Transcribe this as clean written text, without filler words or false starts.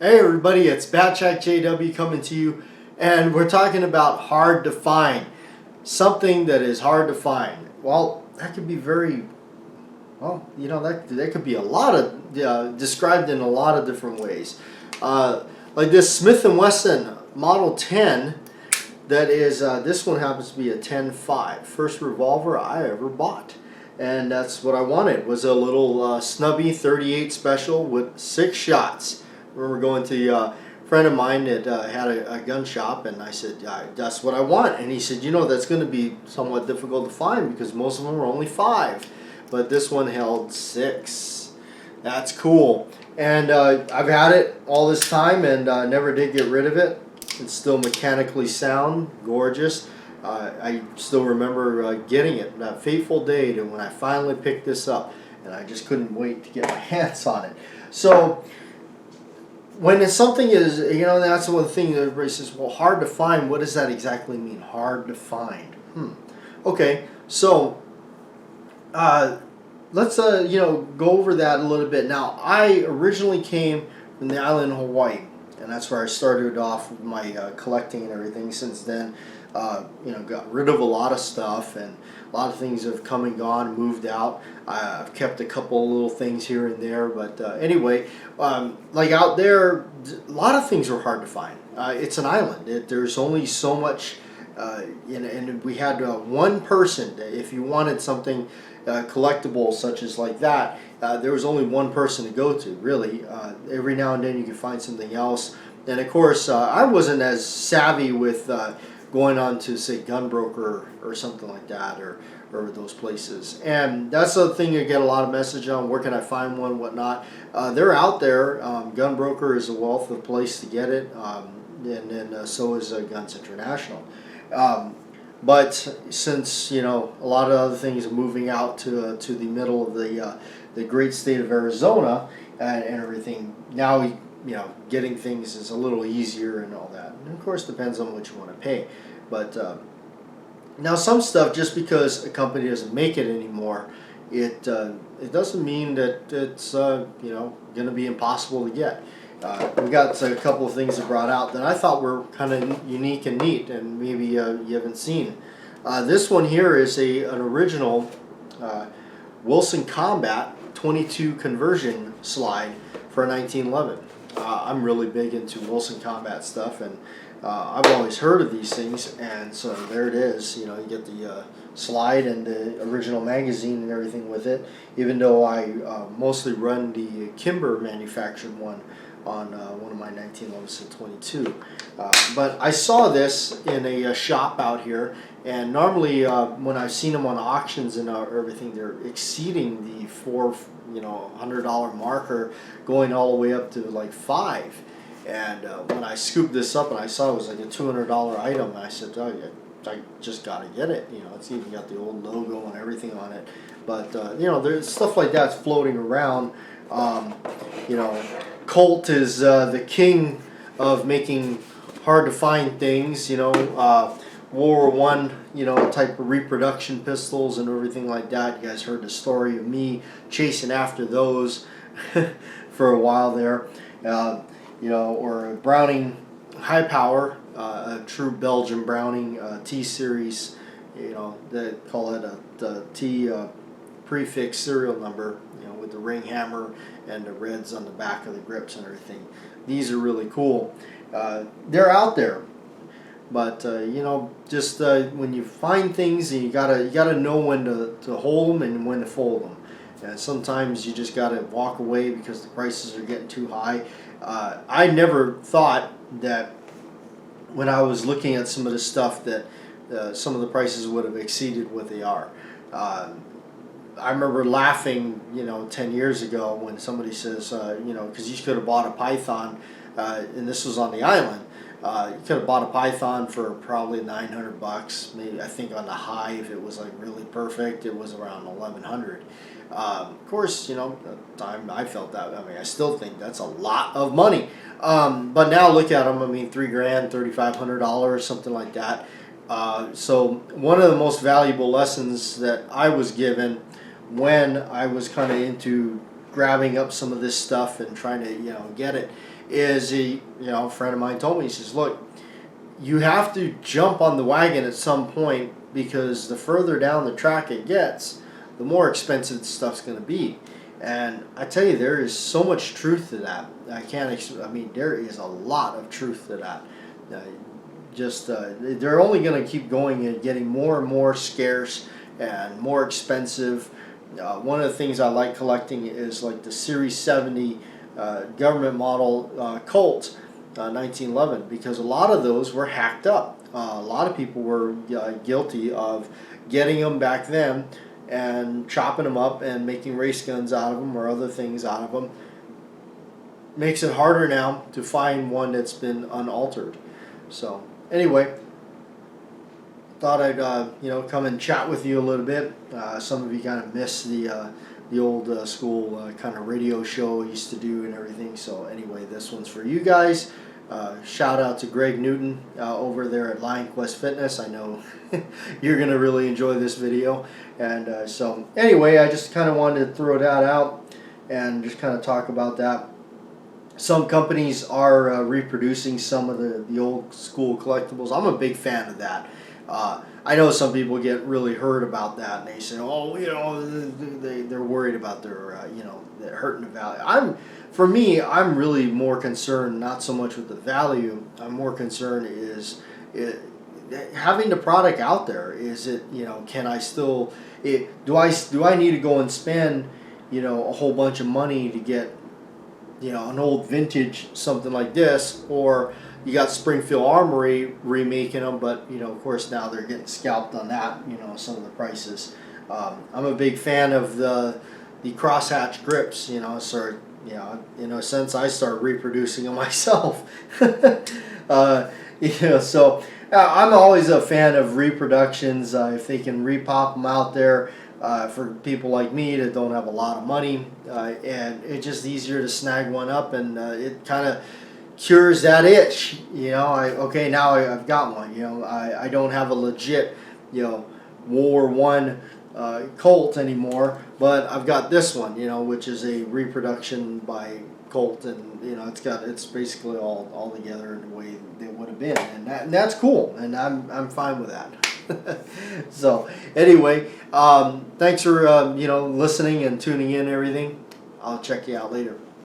Hey everybody, it's BATJAC JW coming to you, and we're talking about hard to find. Something that is hard to find. Well, that could be that could be a lot of, described in a lot of different ways. Like this Smith & Wesson Model 10, that is, this one happens to be a 10.5, first revolver I ever bought. And that's what I wanted, was a little snubby 38 special with 6 shots. I remember going to a friend of mine that had a gun shop, and I said, that's what I want. And he said, that's going to be somewhat difficult to find because most of them are only 5. But this one held 6. That's cool. And I've had it all this time and never did get rid of it. It's still mechanically sound, gorgeous. I still remember getting it, that fateful day to when I finally picked this up. And I just couldn't wait to get my hands on it. So when something is, that's one thing that everybody says, well, hard to find, what does that exactly mean, hard to find? Okay, so let's, go over that a little bit. Now, I originally came from the island of Hawaii, and that's where I started off with my collecting and everything. Since then, got rid of a lot of stuff, and a lot of things have come and gone, moved out. I've kept a couple little things here and there, but anyway, like out there, a lot of things are hard to find. It's an island. There's only so much, and we had one person. If you wanted something collectible such as like that, there was only one person to go to, really. Every now and then you could find something else. And of course, I wasn't as savvy with going on to, say, Gunbroker or something like that, or those places. And that's the thing you get a lot of message on, where can I find one, whatnot. They're out there. Gunbroker is a wealth of place to get it, and then so is Guns International. But since, a lot of other things are moving out to the middle of the great state of Arizona and everything, now getting things is a little easier and all that. And of course, depends on what you want to pay. But now some stuff, just because a company doesn't make it anymore, it doesn't mean that it's going to be impossible to get. We got a couple of things that brought out that I thought were kind of unique and neat, and maybe you haven't seen. This one here is an original Wilson Combat 22 conversion slide for a 1911. I'm really big into Wilson Combat stuff, and I've always heard of these things, and so there it is. You get the slide and the original magazine and everything with it, even though I mostly run the Kimber manufactured one on one of my 1911s at 22. But I saw this in a shop out here, and normally when I've seen them on auctions and everything, they're exceeding the $100 marker, going all the way up to like $5. And when I scooped this up and I saw it was like a $200 item, and I said, oh, yeah, I just got to get it. It's even got the old logo and everything on it. But, there's stuff like that's floating around. Colt is the king of making hard to find things, World War I, type of reproduction pistols and everything like that. You guys heard the story of me chasing after those for a while there. Or a Browning high power, a true Belgian Browning T-series, they call it the T prefix serial number, with the ring hammer and the reds on the back of the grips and everything. These are really cool. They're out there, but just when you find things, and you gotta know when to hold them and when to fold them. And sometimes you just gotta walk away because the prices are getting too high. I never thought that when I was looking at some of the stuff that some of the prices would have exceeded what they are. I remember laughing, 10 years ago when somebody says, because you could have bought a python, and this was on the island. You could have bought a python for probably $900. Maybe, I think on the high, if it was like really perfect, it was around $1,100. Of course, at the time I felt that. I still think that's a lot of money. But now look at them. $3,000, $3,500, something like that. So one of the most valuable lessons that I was given when I was kind of into grabbing up some of this stuff and trying to get it is a friend of mine told me, he says, look, you have to jump on the wagon at some point, because the further down the track it gets, the more expensive the stuff's going to be. And I tell you, there is so much truth to that. There is a lot of truth to that. They're only going to keep going and getting more and more scarce and more expensive. One of the things I like collecting is like the Series 70 government model Colt 1911, because a lot of those were hacked up. A lot of people were guilty of getting them back then and chopping them up and making race guns out of them or other things out of them. Makes it harder now to find one that's been unaltered. So anyway, thought I'd come and chat with you a little bit. Some of you kind of miss the old school kind of radio show I used to do and everything. So anyway, this one's for you guys. Shout out to Greg Newton over there at Lion Quest Fitness. I know you're going to really enjoy this video. And so anyway, I just kind of wanted to throw that out and just kind of talk about that. Some companies are reproducing some of the old school collectibles. I'm a big fan of that. I know some people get really hurt about that, and they say, "Oh, they're worried about their, they're hurting the value." For me, I'm really more concerned not so much with the value. I'm more concerned is having the product out there. Is it, can I still? Do I need to go and spend, a whole bunch of money to get, an old vintage something like this, or you got Springfield Armory remaking them, but of course now they're getting scalped on that. Some of the prices. I'm a big fan of the crosshatch grips. So in a sense, I start reproducing them myself. So I'm always a fan of reproductions. If they can repop them out there. For people like me that don't have a lot of money, and it's just easier to snag one up, and it kind of cures that itch. Now I've got one. I don't have a legit, World War I Colt anymore, but I've got this one, which is a reproduction by Colt, and it's basically all together in the way it would have been, and that's cool, and I'm fine with that. So anyway, thanks for listening and tuning in and everything. I'll check you out later.